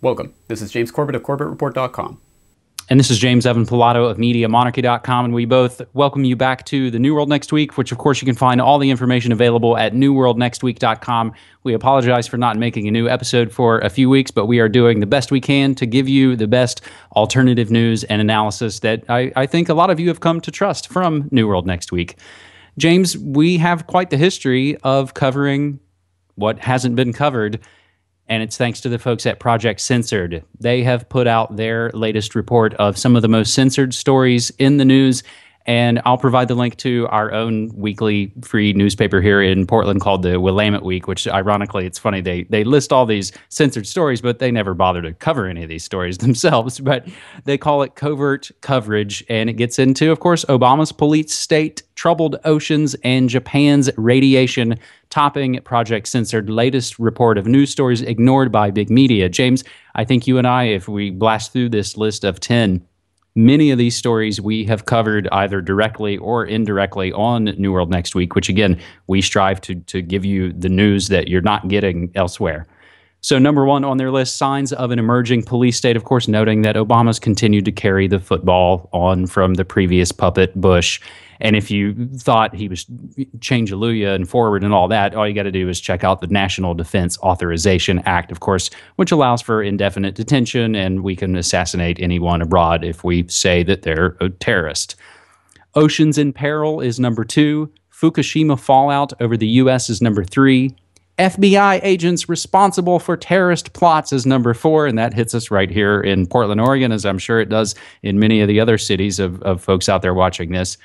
Welcome. This is James Corbett of CorbettReport.com. And this is James Evan Pilato of MediaMonarchy.com, and we both welcome you back to The New World Next Week, which, of course, you can find all the information available at newworldnextweek.com. We apologize for not making a new episode for a few weeks, but we are doing the best we can to give you the best alternative news and analysis that I think a lot of you have come to trust from New World Next Week. James, we have quite the history of covering what hasn't been covered, and it's thanks to the folks at Project Censored. They have put out their latest report of some of the most censored stories in the news, and I'll provide the link to our own weekly free newspaper here in Portland called the Willamette Week, which ironically, it's funny, they list all these censored stories, but they never bother to cover any of these stories themselves, but they call it covert coverage, and it gets into, of course, Obama's police state, troubled oceans, and Japan's radiation, topping Project Censored latest report of news stories ignored by big media. James, I think you and I, if we blast through this list of 10, many of these stories we have covered either directly or indirectly on New World Next Week, which again, we strive to give you the news that you're not getting elsewhere. So number one on their list, signs of an emerging police state, of course, noting that Obama's continued to carry the football on from the previous puppet Bush. And if you thought he was change Alleluia and forward and all that, all you got to do is check out the National Defense Authorization Act, of course, which allows for indefinite detention, and we can assassinate anyone abroad if we say that they're a terrorist. Oceans in peril is number 2. Fukushima fallout over the U.S. is number 3. FBI agents responsible for terrorist plots is number 4, and that hits us right here in Portland, Oregon, as I'm sure it does in many of the other cities of folks out there watching this.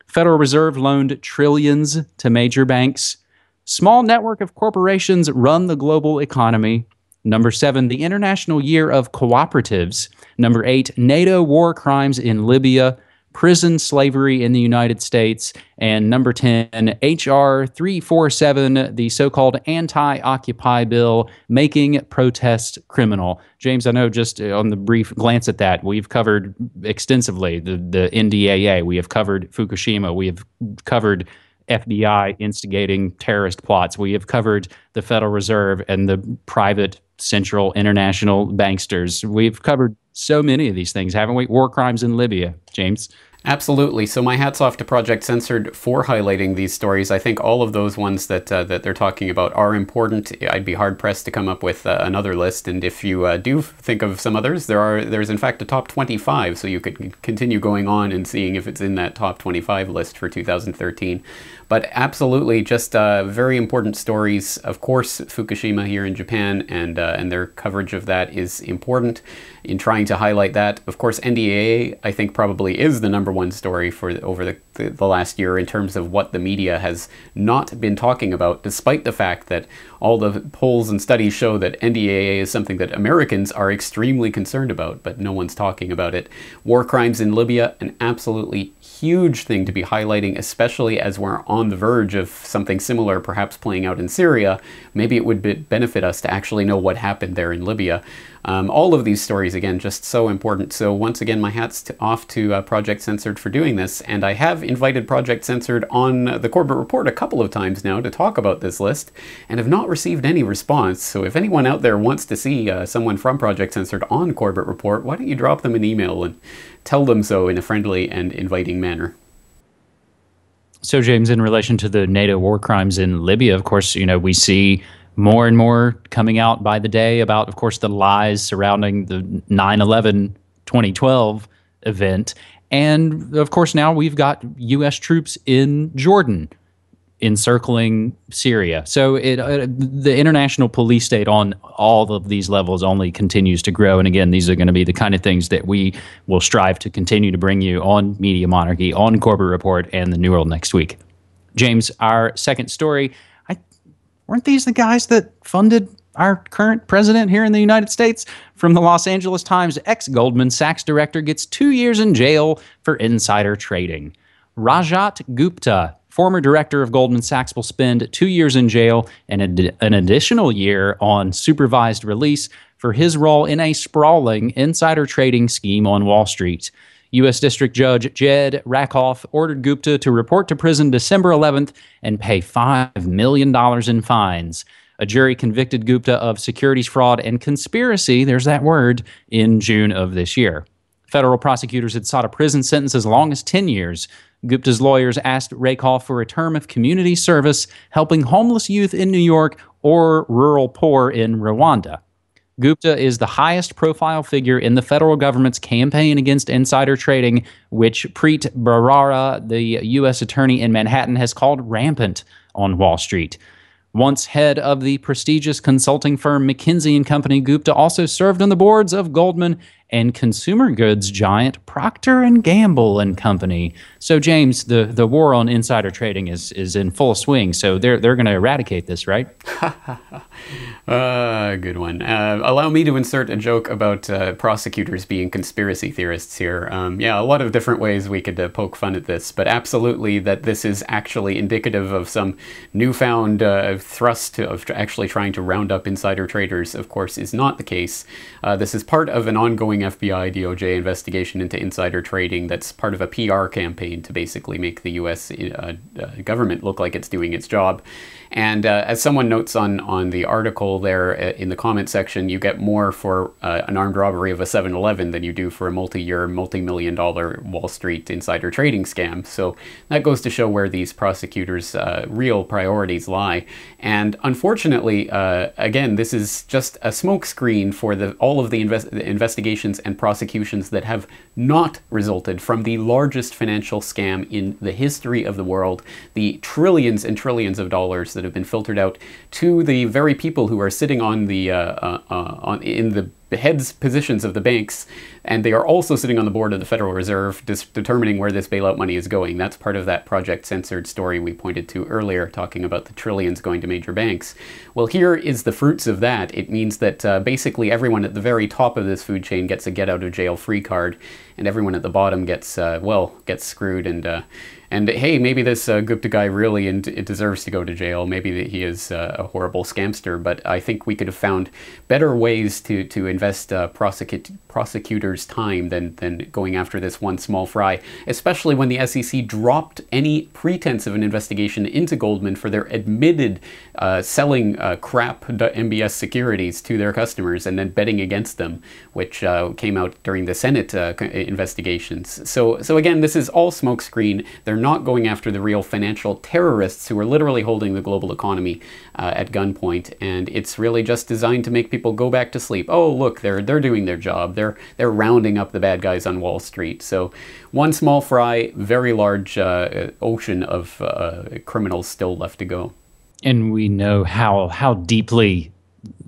Federal Reserve loaned trillions to major banks. Small network of corporations run the global economy. Number 7, the International Year of Cooperatives. Number 8, NATO war crimes in Libya. Prison slavery in the United States. And number 10, H.R. 347, the so-called anti-Occupy bill, making protest criminal. James, I know just on the brief glance at that, we've covered extensively the NDAA. We have covered Fukushima. We have covered FBI instigating terrorist plots. We have covered the Federal Reserve and the private central international banksters. We've covered so many of these things, haven't we? War crimes in Libya, James. Absolutely. So my hat's off to Project Censored for highlighting these stories. I think all of those ones that they're talking about are important. I'd be hard-pressed to come up with another list, and if you do think of some others, there's in fact a top 25, so you could continue going on and seeing if it's in that top 25 list for 2013. But absolutely, just very important stories. Of course, Fukushima here in Japan, and their coverage of that is important in trying to highlight that. Of course, NDAA, I think, probably is the number one story for over the last year in terms of what the media has not been talking about, despite the fact that all the polls and studies show that NDAA is something that Americans are extremely concerned about, but no one's talking about it. War crimes in Libya, an absolutely huge thing to be highlighting, especially as we're on the verge of something similar perhaps playing out in Syria. Maybe it would benefit us to actually know what happened there in Libya. All of these stories, again, just so important. So once again, my hat's off to Project Censored for doing this, and I have invited Project Censored on the Corbett Report a couple of times now to talk about this list, and have not received any response. So if anyone out there wants to see someone from Project Censored on Corbett Report, why don't you drop them an email and tell them so in a friendly and inviting manner. So, James, in relation to the NATO war crimes in Libya, of course, you know, we see more and more coming out by the day about, of course, the lies surrounding the 9/11 2012 event. And, of course, now we've got U.S. troops in Jordan encircling Syria. So the international police state on all of these levels only continues to grow. And again, these are going to be the kind of things that we will strive to continue to bring you on Media Monarchy, on Corbett Report, and the New World Next Week. James, our second story, weren't these the guys that funded our current president here in the United States? From the Los Angeles Times, ex-Goldman Sachs director gets 2 years in jail for insider trading. Rajat Gupta, former director of Goldman Sachs, will spend 2 years in jail and an additional year on supervised release for his role in a sprawling insider trading scheme on Wall Street. U.S. District Judge Jed Rakoff ordered Gupta to report to prison December 11th and pay $5 million in fines. A jury convicted Gupta of securities fraud and conspiracy, there's that word, in June of this year. Federal prosecutors had sought a prison sentence as long as 10 years. Gupta's lawyers asked Raykall for a term of community service, helping homeless youth in New York or rural poor in Rwanda. Gupta is the highest profile figure in the federal government's campaign against insider trading, which Preet Bharara, the U.S. attorney in Manhattan, has called rampant on Wall Street. Once head of the prestigious consulting firm McKinsey & Company, Gupta also served on the boards of Goldman and consumer goods giant Procter & Gamble and Company. So, James, the war on insider trading is in full swing. So they're going to eradicate this, right? Good one. Allow me to insert a joke about prosecutors being conspiracy theorists here. Yeah, a lot of different ways we could poke fun at this, but absolutely that this is actually indicative of some newfound thrust of actually trying to round up insider traders, of course, is not the case. This is part of an ongoing FBI DOJ investigation into insider trading that's part of a PR campaign to basically make the U.S. Government look like it's doing its job. And as someone notes on the article there in the comment section, you get more for an armed robbery of a 7-Eleven than you do for a multi-year, multi-million-dollar Wall Street insider trading scam. So that goes to show where these prosecutors' real priorities lie. And unfortunately, again, this is just a smokescreen for all of the investigations and prosecutions that have not resulted from the largest financial scam in the history of the world, the trillions and trillions of dollars that have been filtered out to the very people who are sitting on the in the heads positions of the banks, and they are also sitting on the board of the Federal Reserve, determining where this bailout money is going. That's part of that Project Censored story we pointed to earlier, talking about the trillions going to major banks. Well, here is the fruits of that. It means that basically everyone at the very top of this food chain gets a get-out-of-jail-free card, and everyone at the bottom gets, well, gets screwed. And hey, maybe this Gupta guy really it deserves to go to jail. Maybe that he is a horrible scamster, but I think we could have found better ways to invest prosecutors' time than going after this one small fry, especially when the SEC dropped any pretense of an investigation into Goldman for their admitted selling crap MBS securities to their customers and then betting against them, which came out during the Senate investigations. So again, this is all smokescreen. They're not going after the real financial terrorists who are literally holding the global economy at gunpoint, and it's really just designed to make people go back to sleep. Oh, look, they're doing their job. They're rounding up the bad guys on Wall Street. So one small fry, very large ocean of criminals still left to go. And we know how deeply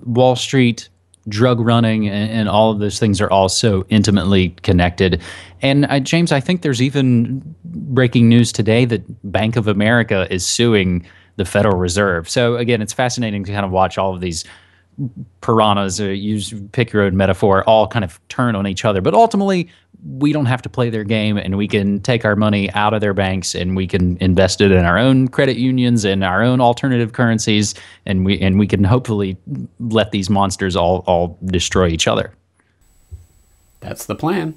Wall Street, drug running, and all of those things are all so intimately connected. And James, I think there's even breaking news today that Bank of America is suing the Federal Reserve. So again, it's fascinating to kind of watch all of these piranhas, pick your own metaphor, all kind of turn on each other. But ultimately, we don't have to play their game, and we can take our money out of their banks, and we can invest it in our own credit unions and our own alternative currencies, and we can hopefully let these monsters all destroy each other. That's the plan.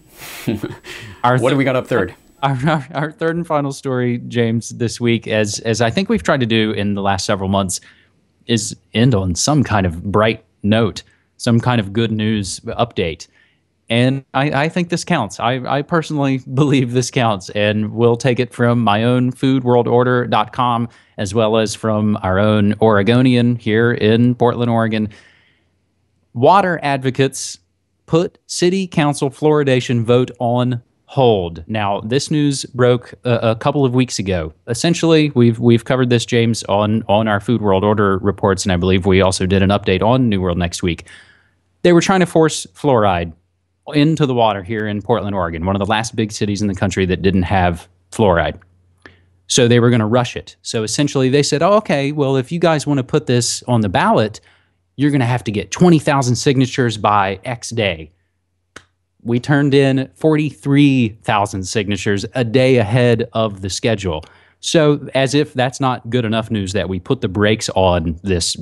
What do we got up third? Our third and final story, James, this week, as I think we've tried to do in the last several months, is end on some kind of bright note, some kind of good news update. And I think this counts. I personally believe this counts, and we'll take it from my own foodworldorder.com as well as from our own Oregonian here in Portland, Oregon. Water advocates put city council fluoridation vote on hold. Now, this news broke a couple of weeks ago. Essentially, we've covered this, James, on our Food World Order reports, and I believe we also did an update on New World Next Week. They were trying to force fluoride into the water here in Portland, Oregon, one of the last big cities in the country that didn't have fluoride. So they were going to rush it. So essentially, they said, oh, okay, well, if you guys want to put this on the ballot, you're going to have to get 20,000 signatures by X day. We turned in 43,000 signatures a day ahead of the schedule. So as if that's not good enough news that we put the brakes on this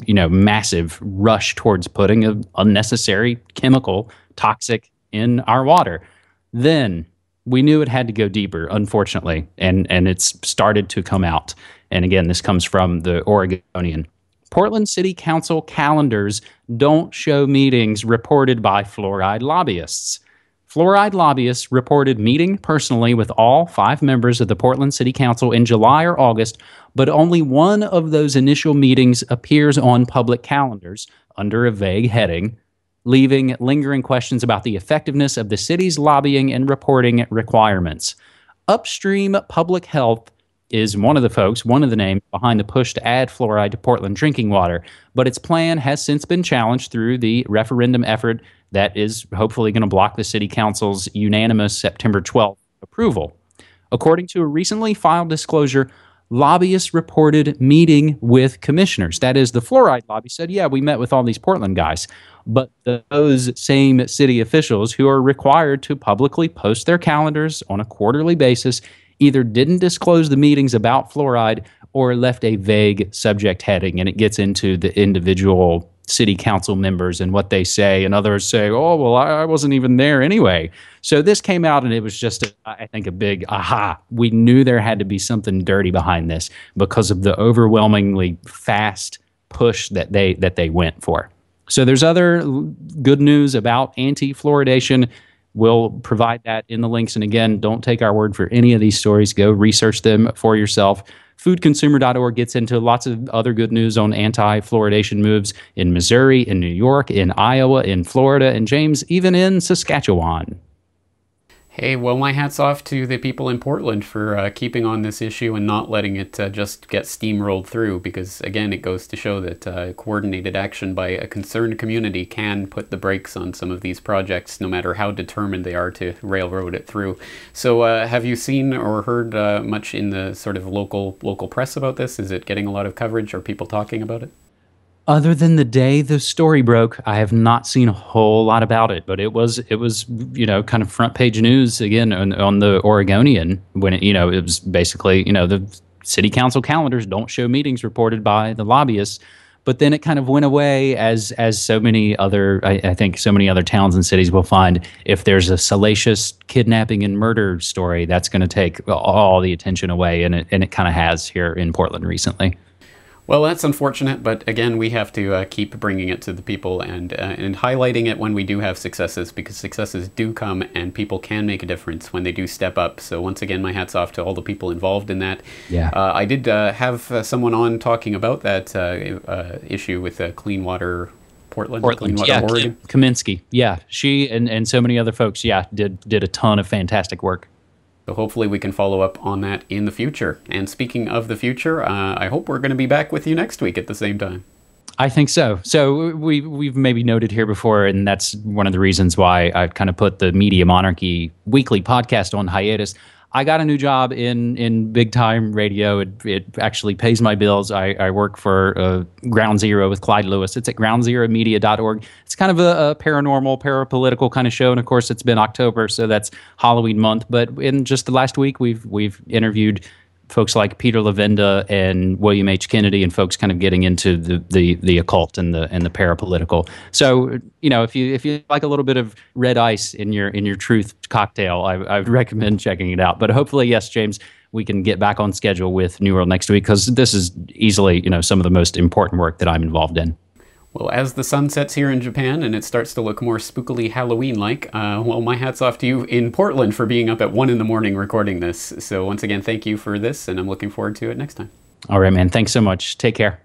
massive rush towards putting an unnecessary chemical, toxic, in our water. Then we knew it had to go deeper, unfortunately, and it's started to come out. And again, this comes from the Oregonian. Portland City Council calendars don't show meetings reported by fluoride lobbyists. Fluoride lobbyists reported meeting personally with all 5 members of the Portland City Council in July or August, but only one of those initial meetings appears on public calendars under a vague heading, leaving lingering questions about the effectiveness of the city's lobbying and reporting requirements. Upstream Public Health is one of the names behind the push to add fluoride to Portland drinking water, but its plan has since been challenged through the referendum effort that is hopefully going to block the City Council's unanimous September 12th approval. According to a recently filed disclosure, lobbyists reported meeting with commissioners. That is, the fluoride lobby said, yeah, we met with all these Portland guys. But those same city officials who are required to publicly post their calendars on a quarterly basis either didn't disclose the meetings about fluoride or left a vague subject heading, and it gets into the individual city council members and what they say, and others say, oh, well, I wasn't even there anyway. So this came out, and it was just, I think, a big aha. We knew there had to be something dirty behind this because of the overwhelmingly fast push that they went for. So there's other good news about anti-fluoridation. We'll provide that in the links. And again, don't take our word for any of these stories. Go research them for yourself. Foodconsumer.org gets into lots of other good news on anti-fluoridation moves in Missouri, in New York, in Iowa, in Florida, and James, even in Saskatchewan. Hey, well, my hat's off to the people in Portland for keeping on this issue and not letting it just get steamrolled through, because, again, it goes to show that coordinated action by a concerned community can put the brakes on some of these projects, no matter how determined they are to railroad it through. So have you seen or heard much in the sort of local press about this? Is it getting a lot of coverage? Are people talking about it? Other than the day the story broke, I have not seen a whole lot about it. But it was kind of front page news again on the Oregonian when it was basically the city council calendars don't show meetings reported by the lobbyists. But then it kind of went away as so many other I think so many other towns and cities will find. If there's a salacious kidnapping and murder story, that's going to take all the attention away, and it kind of has here in Portland recently. Well, that's unfortunate, but again, we have to keep bringing it to the people and highlighting it when we do have successes, because successes do come and people can make a difference when they do step up. So once again, my hat's off to all the people involved in that. Yeah. I did have someone on talking about that issue with Clean Water Portland, Clean Water Oregon. Kaminsky. Yeah, she and so many other folks, did a ton of fantastic work. So hopefully we can follow up on that in the future. And speaking of the future, I hope we're going to be back with you next week at the same time. I think so. So we've maybe noted here before, and that's one of the reasons why I've kind of put the Media Monarchy weekly podcast on hiatus. I got a new job in big time radio. It actually pays my bills. I work for Ground Zero with Clyde Lewis. It's at groundzeromedia.org. It's kind of a paranormal, parapolitical kind of show. And of course, it's been October, so that's Halloween month. But in just the last week, we've interviewed folks like Peter Levenda and William H. Kennedy, and folks kind of getting into the occult and the parapolitical. So if you like a little bit of red ice in your truth cocktail, I would recommend checking it out. But hopefully, yes, James, we can get back on schedule with New World next week, because this is easily some of the most important work that I'm involved in. Well, as the sun sets here in Japan and it starts to look more spookily Halloween-like, well, my hat's off to you in Portland for being up at 1 in the morning recording this. So once again, thank you for this, and I'm looking forward to it next time. All right, man. Thanks so much. Take care.